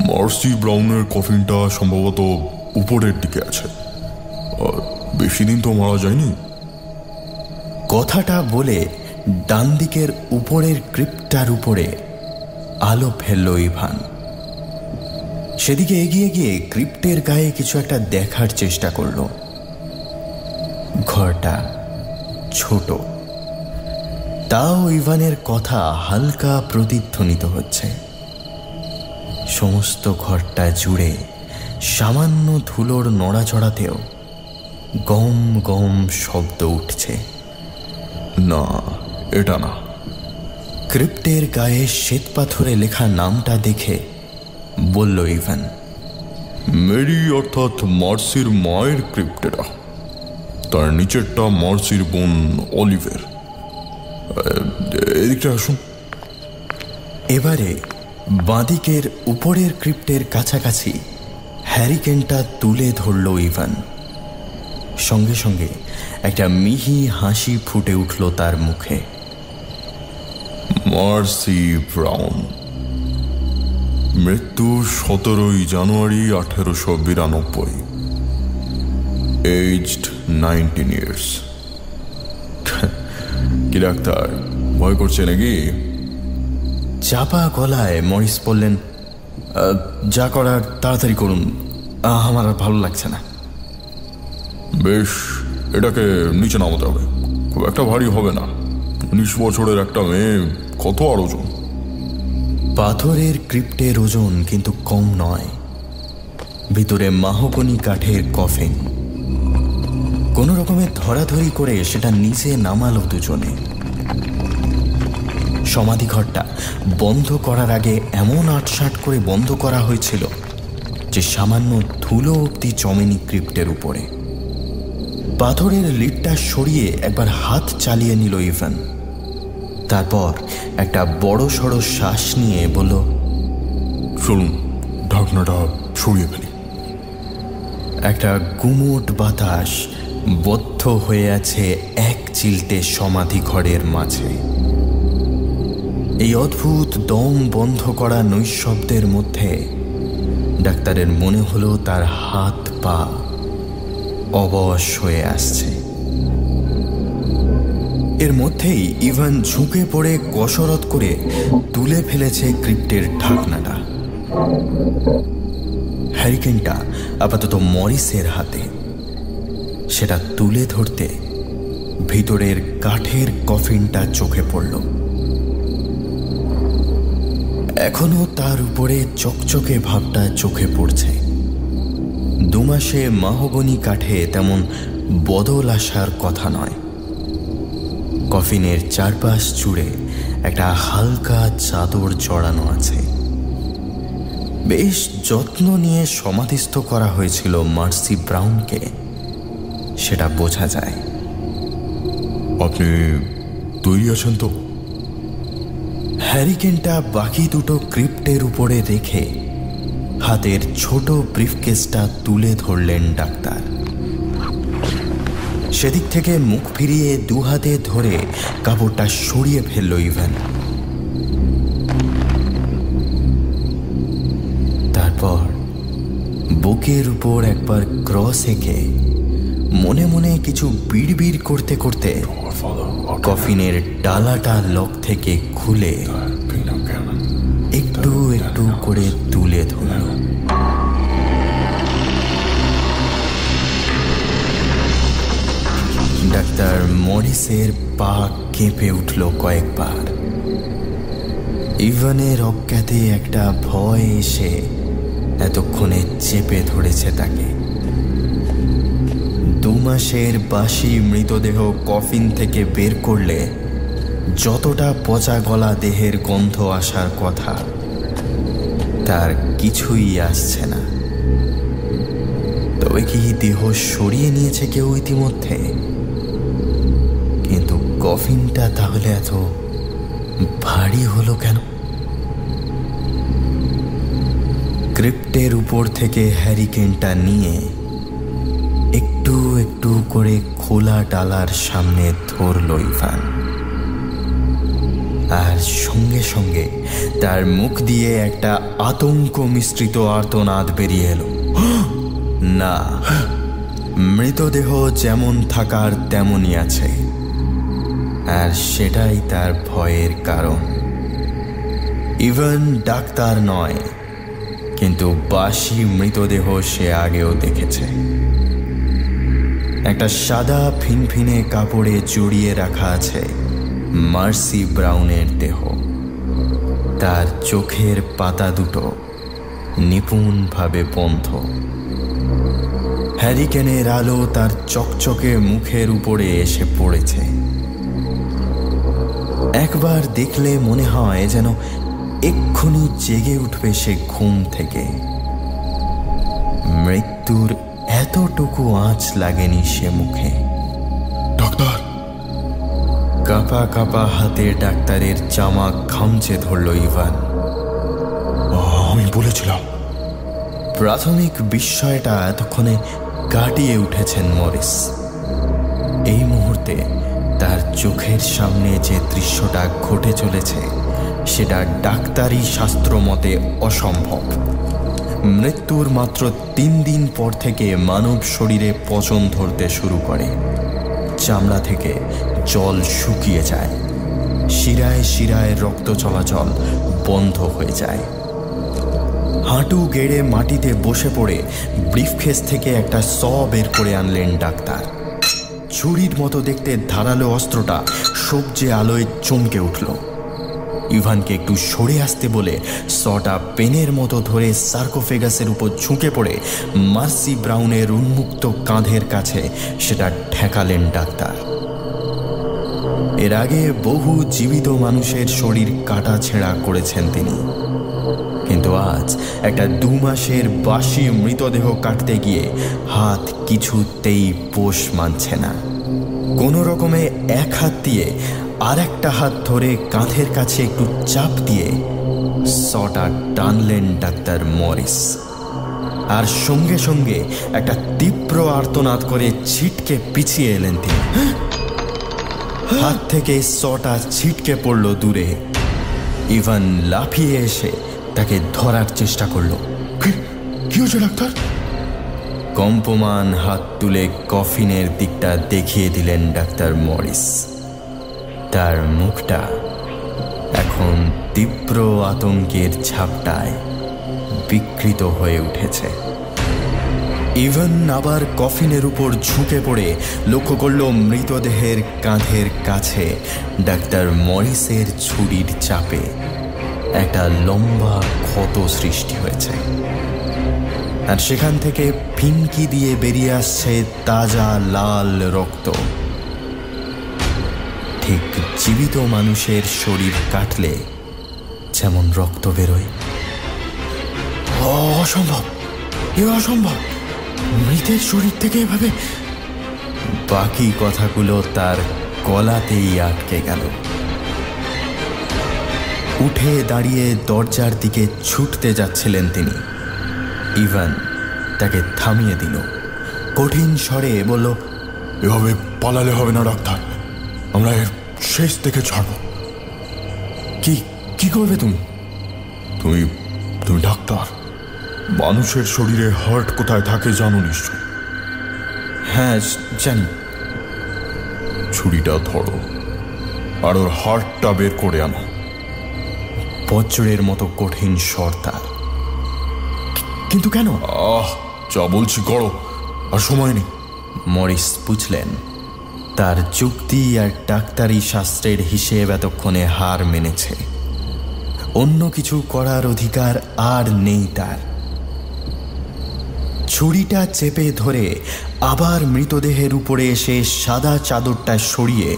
মার্সি ব্রাউনের কফিনটা সম্ভবত উপরের দিকে আছে, আর বেশি দিন তো মারা যায়নি। কথাটা বলে ডান দিকের উপরের ক্রিপ্টার উপরে আলো ফেলল ইভান। সেদিকে এগিয়ে গিয়ে ক্রিপ্টের গায়ে কিছু একটা দেখার চেষ্টা করল। ঘরটা ছোট, তাও ইভানের কথা হালকা প্রতিধ্বনিত হচ্ছে। সমস্ত ঘরটা জুড়ে সামান্য ধুলোর নড়াচড়াতেও গম গম শব্দ উঠছে। না, এটা না। ক্রিপ্টের গায়ে শ্বেতপাথরে লেখা নামটা দেখে বলল ইভান, মেরি অর্থাৎ মার্সির মায়ের ক্রিপ্টেরা। তার নিচেরটা মার্সির বোন অলিভের। এদিকটা আসুন। এবারে বাঁদিকের উপরের ক্রিপ্টের কাছাকাছি হ্যারিকেনটা তুলে ধরল ইভান। সঙ্গে সঙ্গে একটা মিহি হাসি ফুটে উঠল তার মুখে। মার্সি ব্রাউন, মৃত্যু 17 জানুয়ারি 1892, এজড 19 years। কি ডাক্তার, ভয় করছে নাকি? চাপা গলায় মরিস বললেন, যা করার তাড়াতাড়ি করুন, আমার আর ভালো লাগছে না। বেশ, এটাকে নিচে নামাতে হবে। খুব একটা ভারী হবে না। 19 বছরের একটা মেয়ে, কত আর ওজন? পাথরের ক্রিপ্টের ওজন কিন্তু কম নয়। ভিতরে মাহগনি কাঠের কফিন। কোনো রকমে ধরাধরি করে সেটা নিচে নামালো দুজনে। সমাধিঘরটা বন্ধ করার আগে এমন আটসাট করে বন্ধ করা হয়েছিল যে সামান্য ধুলো অব্দি জমেনি ক্রিপ্টের উপরে। পাথরের লিডটা সরিয়ে একবার হাত চালিয়ে নিল ইভান। তারপর একটা বড় সড়ো শ্বাস নিয়ে বলল, চলুন ঢাকনাটা সরিয়ে ফেলি। একটা গুমোট বাতাস বদ্ধ হয়ে আছে এক চিলতে সমাধি ঘরের মাঝে। এই অদ্ভুত দম বন্ধ করা নৈশব্দের মধ্যে ডাক্তারের মনে হলো তার হাত পা অবশ হয়ে আসছে। এর মধ্যেই ইভান ঝুঁকে পড়ে কসরত করে তুলে ফেলেছে ক্রিপ্টের ঢাকনাটা। হ্যারিকেনটা আপাতত মরিসের হাতে। সেটা তুলে ধরতে ভিতরের কাঠের কফিনটা চোখে পড়ল। এখনো তার উপরে চকচকে ভাবটা চোখে পড়ছে। 2 মাসে মাহগনি কাঠে তেমন বদল আসার কথা নয়। কফিনের চারপাশ জুড়ে একটা হালকা চাদর জড়ানো আছে। বেশ যত্ন নিয়ে সমাধিস্থ করা হয়েছিল মার্সি ব্রাউনকে, সেটা বোঝা যায়। আপনি তৈরি আছেন তো? হ্যারিকেনটা বাকি দুটো ক্রিপ্টের উপরে রেখে হাতের ছোট ব্রিফকেসটা তুলে ধরলেন ডাক্তার। সেদিক থেকে মুখ ফিরিয়ে 2 হাতে ধরে কাপড়টা সরিয়ে ফেলল ইভান। তারপর বুকের উপর একবার ক্রস এঁকে মনে মনে কিছু বিড়বিড় করতে করতে কফিনের ডালাটা লক থেকে খুলে একটু একটু করে তুলে ধরল। ডাক্তার মরিসের পা কেঁপে উঠল কয়েকবার। ইভানের অজ্ঞাতে একটা ভয় এসে এতক্ষণে চেপে ধরেছে তাকে। 2 মাসের বাসি মৃতদেহ কফিন থেকে বের করলে যতটা পচা গলা দেহের গন্ধ আসার কথা তার কিছুই আসছে না। তবে কি দেহ সরিয়ে নিয়েছে কেউ ইতিমধ্যে? কিন্তু কফিনটা তাহলে এত ভারী হলো কেন? ক্রিপ্টের উপর থেকে হ্যারিকেনটা নিয়ে একটু একটু করে খোলা ডালার সামনে ধরল ইভান। আর সঙ্গে সঙ্গে তার মুখ দিয়ে একটা আতঙ্ক মিশ্রিত আর্তনাদ বেরিয়ে এলো। না, মৃতদেহ যেমন থাকার তেমনই আছে, আর সেটাই তার ভয়ের কারণ। ইভান ডাক্তার নয়, কিন্তু বাসি মৃতদেহ সে আগেও দেখেছে। একটা সাদা ফিনফিনে কাপড়ে জড়িয়ে রাখা আছে মার্সি ব্রাউনের দেহ। তার চোখের পাতা দুটো নিপুণভাবে বন্ধ। হ্যারিকেনের আলো তার চকচকে মুখের উপরে এসে পড়েছে। একবার দেখলে মনে হয় যেন এক্ষুনি জেগে উঠবে সে ঘুম থেকে। মৃত্যুর এতটুকু আঁচ লাগেনি সে মুখে। ডাক্তার! কাঁপা কাঁপা হাতে ডাক্তারের জামা খামচে ধরল ইভান। আমি বলেছিলাম। প্রাথমিক বিস্ময়টা এতক্ষণে কাটিয়ে উঠেছেন মরিস। এই মুহূর্তে তার চোখের সামনে যে দৃশ্যটা ঘটে চলেছে সেটা ডাক্তারি শাস্ত্র মতে অসম্ভব। মৃত্যুর মাত্র 3 দিন পর থেকে মানব শরীরে পচন ধরতে শুরু করে। চামড়া থেকে জল শুকিয়ে যায়, শিরায় শিরায় রক্ত চলাচল বন্ধ হয়ে যায়। হাঁটু গেড়ে মাটিতে বসে পড়ে ব্রিফকেস থেকে একটা স বের করে আনলেন ডাক্তার। ছুরির মতো দেখতে ধারালো অস্ত্রটা সবজে আলোয় চমকে উঠল। ইভানকে একটু সরে আসতে বলে সটা পেনের মতো ধরে সার্কোফেগাসের উপর ঝুঁকে পড়ে মার্সি ব্রাউনের উন্মুক্ত কাঁধের কাছে সেটা ঠেকালেন ডাক্তার। এর আগে বহু জীবিত মানুষের শরীর কাটা ছেঁড়া করেছেন তিনি, কিন্তু আজ একটা 2 মাসের বাসি মৃতদেহ কাটতে গিয়ে হাত কিছুতেই পোষ মানছে না। কোনো রকমে এক হাত দিয়ে আর একটা হাত ধরে কাঁধের কাছে একটু চাপ দিয়ে সটা টানলেন ডাক্তার মরিস। আর সঙ্গে সঙ্গে একটা তীব্র আর্তনাদ করে ছিটকে পিছিয়ে এলেন তিনি। হাত থেকে সটা ছিটকে পড়ল দূরে। ইভান লাফিয়ে এসে তাকে ধরার চেষ্টা করল। কি হয়েছে ডাক্তার? কম্পমান হাত তুলে কফিনের দিকটা দেখিয়ে দিলেন ডাক্তার মরিস। তার মুখটা এখন তীব্র আতঙ্কের ঝাপটায় বিকৃত হয়ে উঠেছে। ইভান আবার কফিনের উপর ঝুঁকে পড়ে লক্ষ্য করল মৃতদেহের কাঁধের কাছে ডাক্তার মরিসের ছুরির চাপে একটা লম্বা ক্ষত সৃষ্টি হয়েছে, আর সেখান থেকে ফিনকি দিয়ে বেরিয়ে আসছে তাজা লাল রক্ত। ঠিক জীবিত মানুষের শরীর কাটলে যেমন রক্ত বেরোয়। অসম্ভব, এ অসম্ভব, মৃতের শরীর থেকে এভাবে। বাকি কথাগুলো তার গলাতেই আটকে গেল। উঠে দাঁড়িয়ে দরজার দিকে ছুটতে যাচ্ছিলেন তিনি। ইভান তাকে থামিয়ে দিল। কঠিন স্বরে বলল, এভাবে পালালে হবে না ডাক্তার, আমরা এর শেষ থেকে ছাড়ব। কি করবে তুমি? তুমি তুমি ডাক্তার, মানুষের শরীরে হার্ট কোথায় থাকে জানো নিশ্চয়। হ্যাঁ জানি। ছুরিটা ধরো। আর ওর হার্টটা বের করে আনো। বজ্রের মতো কঠিন স্বর তার। কিন্তু কেন? যা বলছি করো, আর সময় নেই। মরিস বুঝলেন তার যুক্তি আর ডাক্তারি শাস্ত্রের হিসেব এতক্ষণে হার মেনেছে। অন্য কিছু করার অধিকার আর নেই তার। ছুরিটা চেপে ধরে আবার মৃতদেহের উপরে এসে সাদা চাদরটা সরিয়ে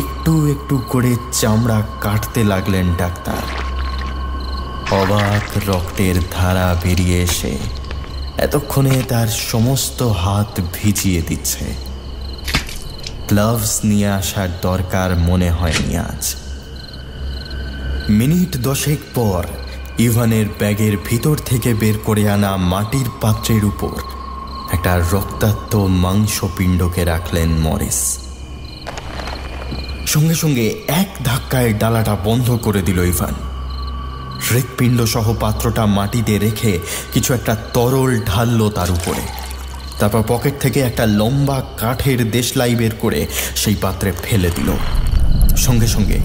একটু একটু করে চামড়া কাটতে লাগলেন ডাক্তার। অবাক রক্তের ধারা বেরিয়ে এসে এতক্ষণে তার সমস্ত হাত ভিজিয়ে দিচ্ছে। গ্লাভস নিয়ে আসার দরকার মনে হয়নি আজ। মিনিট 10 পর ইভানের ব্যাগের ভিতর থেকে বের করে আনা মাটির পাত্রের উপর একটা রক্তাক্ত মাংসপিণ্ডকে রাখলেন মরিস। সঙ্গে সঙ্গে এক ধাক্কায় ডালাটা বন্ধ করে দিল ইভান। হৃৎপিণ্ড সহ পাত্রটা মাটিতে রেখে কিছু একটা তরল ঢালল তার উপরে। তারপর পকেট থেকে একটা লম্বা কাঠের দেশলাই বের করে সেই পাত্রে ফেলে দিল। সঙ্গে সঙ্গে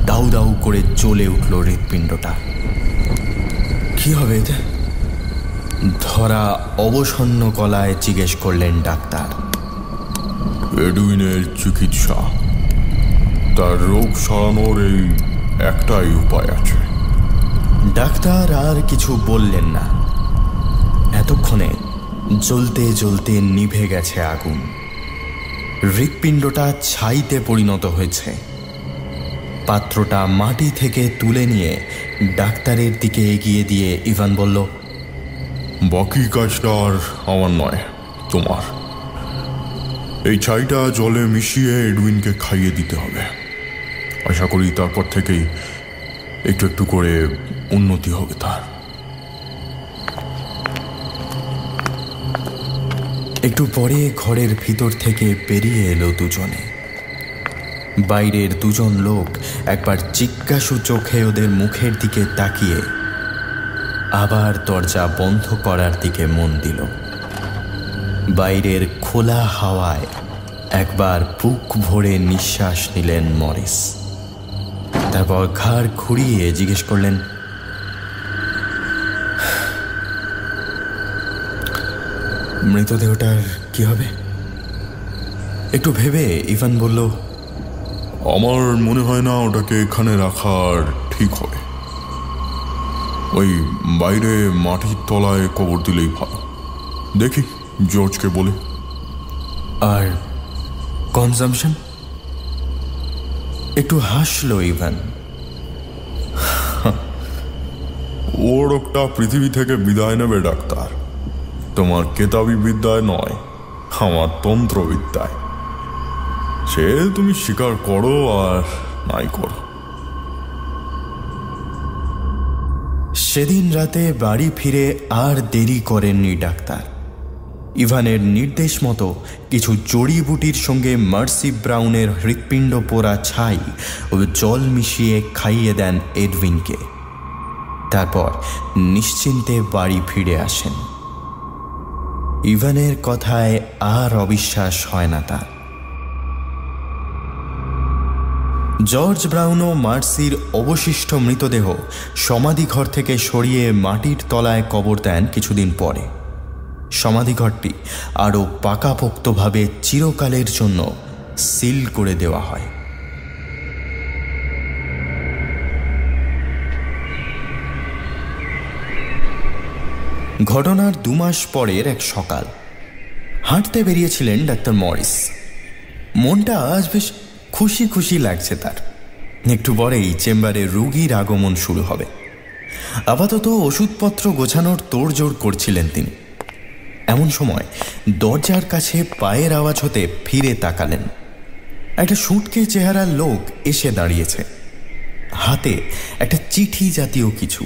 দাউ দাউ করে জ্বলে উঠল হৃৎপিণ্ডটা। কি হবে এতে? ধরা অবসন্ন গলায় জিজ্ঞেস করলেন ডাক্তার। এডুইনের চিকিৎসা, তার রোগ সারানোর এই একটাই উপায় আছে। ডাক্তার আর কিছু বললেন না। এতক্ষণে জ্বলতে জ্বলতে নিভে গেছে আগুন। হৃৎপিণ্ডটা ছাইতে পরিণত হয়েছে। পাত্রটা মাটি থেকে তুলে নিয়ে ডাক্তারের দিকে এগিয়ে দিয়ে ইভান বলল, বাকি কাজটা আর আমার নয়, তোমার। এই ছাইটা জলে মিশিয়ে এডুইনকে খাইয়ে দিতে হবে। আশা করি তারপর থেকেই একটু একটু করে উন্নতি হবে তার। একটু পরে ঘরের ভিতর থেকে বেরিয়ে এলো দুজনে। বাইরের দুজন লোক একবার জিজ্ঞাসু চোখে ওদের মুখের দিকে তাকিয়ে আবার দরজা বন্ধ করার দিকে মন দিল। বাইরের খোলা হাওয়ায় একবার বুক ভরে নিঃশ্বাস নিলেন মরিস। তারপর ঘাড় ঘুরিয়ে জিজ্ঞেস করলেন, মৃতদেহটার কি হবে? একটু ভেবে ইভান বলল, আমার মনে হয় না ওটাকে এখানে রাখার ঠিক হবে। ওই বাইরে মাটির তলায় কবর দিলেই ভালো। দেখি জর্জকে বলে। আর কনজামশন? একটু হাসলো ইভান। ওর একটা পৃথিবী থেকে বিদায় নেবে ডাক্তার, তোমার কেতাবি বিদ্যায় নয়, আমার তন্ত্রবিদ্যায়। সে তুমি স্বীকার করো আর নাই করো। সেদিন রাতে বাড়ি ফিরে আর দেরি করেননি ডাক্তার। ইভানের নির্দেশ মতো কিছু জড়িবুটির সঙ্গে মার্সি ব্রাউনের হৃৎপিণ্ড পোড়া ছাই ও জল মিশিয়ে খাইয়ে দেন এডউইনকে। তারপর নিশ্চিন্তে বাড়ি ফিরে আসেন। ইভানের কথায় আর অবিশ্বাস হয় না তার। জর্জ ব্রাউন ও মার্সির অবশিষ্ট মৃতদেহ সমাধিঘর থেকে সরিয়ে মাটির তলায় কবর দেন কিছুদিন পরে। সমাধিঘরটি আরও পাকাপোক্তভাবে চিরকালের জন্য সিল করে দেওয়া হয়। ঘটনার 2 মাস পরের এক সকাল হাঁটতে বেরিয়েছিলেন ডাক্তার মরিস। মনটা আজ বেশ খুশি খুশি লাগছে তার। একটু পরেই চেম্বারে রোগীর আগমন শুরু হবে। আপাতত ওষুধপত্র গোছানোর তোড়জোড় করছিলেন তিনি। এমন সময় দরজার কাছে পায়ের আওয়াজ হতে ফিরে তাকালেন। একটা সুটকে চেহারার লোক এসে দাঁড়িয়েছে, হাতে একটা চিঠি জাতীয় কিছু।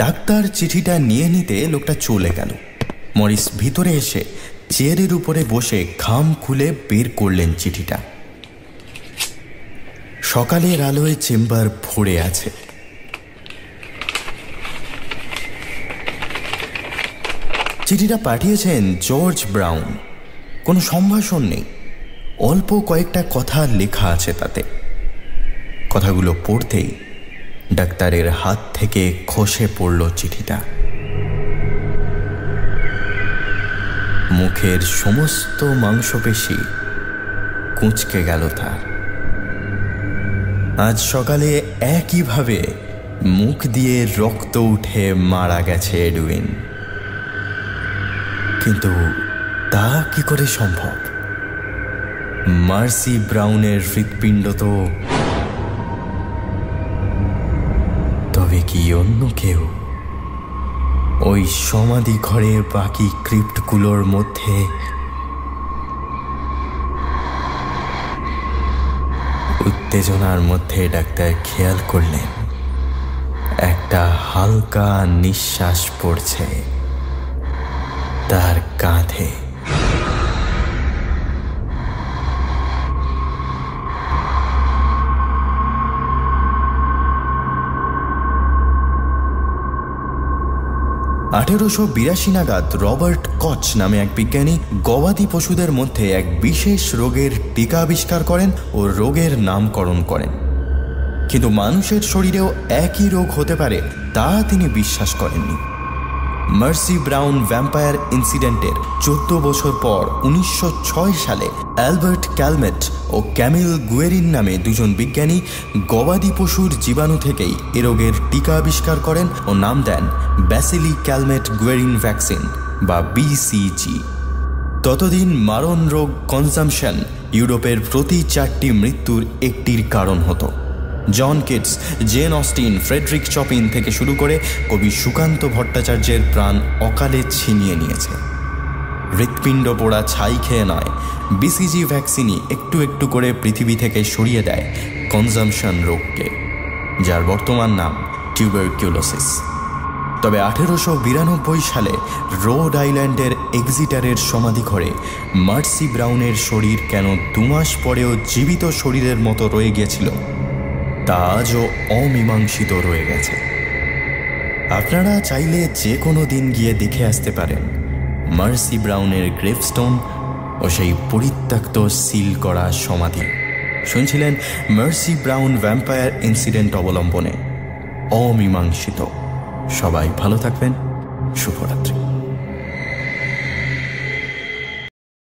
ডাক্তার চিঠিটা নিয়ে নিতে লোকটা চলে গেল। মরিস ভিতরে এসে চেয়ারের উপরে বসে খাম খুলে বের করলেন চিঠিটা। সকালের আলোয় চেম্বার ভরে আছে। চিঠিটা পাঠিয়েছেন জর্জ ব্রাউন। কোনো সম্ভাষণ নেই, অল্প কয়েকটা কথা লেখা আছে তাতে। কথাগুলো পড়তেই ডাক্তারের হাত থেকে খসে পড়ল চিঠিটা। মুখের সমস্ত মাংসপেশি কুঁচকে গেল তার। আজ সকালে একইভাবে মুখ দিয়ে রক্ত উঠে মারা গেছে এডউইন। কিন্তু তা কি করে সম্ভব? মার্সি ব্রাউনের হৃৎপিণ্ড তো। তবে কি অন্য কেউ ওই সমাধি ঘরে বাকি ক্রিপ্টগুলোর মধ্যে? উত্তেজনার মধ্যে ডাক্তার খেয়াল করলেন একটা হালকা নিঃশ্বাস পড়ছে তার কাঁধে। 1882 নাগাদ রবার্ট কচ নামে এক বিজ্ঞানী গবাদি পশুদের মধ্যে এক বিশেষ রোগের টিকা আবিষ্কার করেন ও রোগের নামকরণ করেন। কিন্তু মানুষের শরীরেও একই রোগ হতে পারে তা তিনি বিশ্বাস করেননি। মার্সি ব্রাউন ভ্যাম্পায়ার ইনসিডেন্টের 14 বছর পর 1906 সালে অ্যালবার্ট ক্যালমেট ও ক্যামিল গুয়েরিন নামে দুজন বিজ্ঞানী গবাদি পশুর জীবাণু থেকেই এ রোগের টিকা আবিষ্কার করেন ও নাম দেন ব্যাসিলি ক্যালমেট গুয়েরিন ভ্যাকসিন বা BCG। ততদিন মারণ রোগ কনজামশন ইউরোপের প্রতি 4টি মৃত্যুর একটির কারণ হতো। John Keats, Jane Austen, Frederic Chopin থেকে শুরু করে কবি সুকান্ত ভট্টাচার্যের প্রাণ অকালে ছিনিয়ে নিয়েছে। হৃৎপিণ্ড পোড়া ছাই খেয়ে নয়, BCG ভ্যাকসিনই একটু একটু করে পৃথিবী থেকে সরিয়ে দেয় কনজামশন রোগকে, যার বর্তমান নাম টিউবারকিউলোসিস। তবে 1892 সালে রোড আইল্যান্ডের এক্সিটারের সমাধিঘরে মার্সি ব্রাউনের শরীর কেন 2 মাস পরেও জীবিত শরীরের মতো রয়ে গিয়েছিল তা আজও অমীমাংসিত রয়ে গেছে। আপনারা চাইলে যে কোনো দিন গিয়ে দেখে আসতে পারেন মার্সি ব্রাউনের গ্রেভস্টোন ও সেই পরিত্যক্ত সিল করা সমাধি। শুনছিলেন মার্সি ব্রাউন ভ্যাম্পায়ার ইনসিডেন্ট অবলম্বনে অমীমাংসিত। সবাই ভালো থাকবেন। শুভরাত্রি।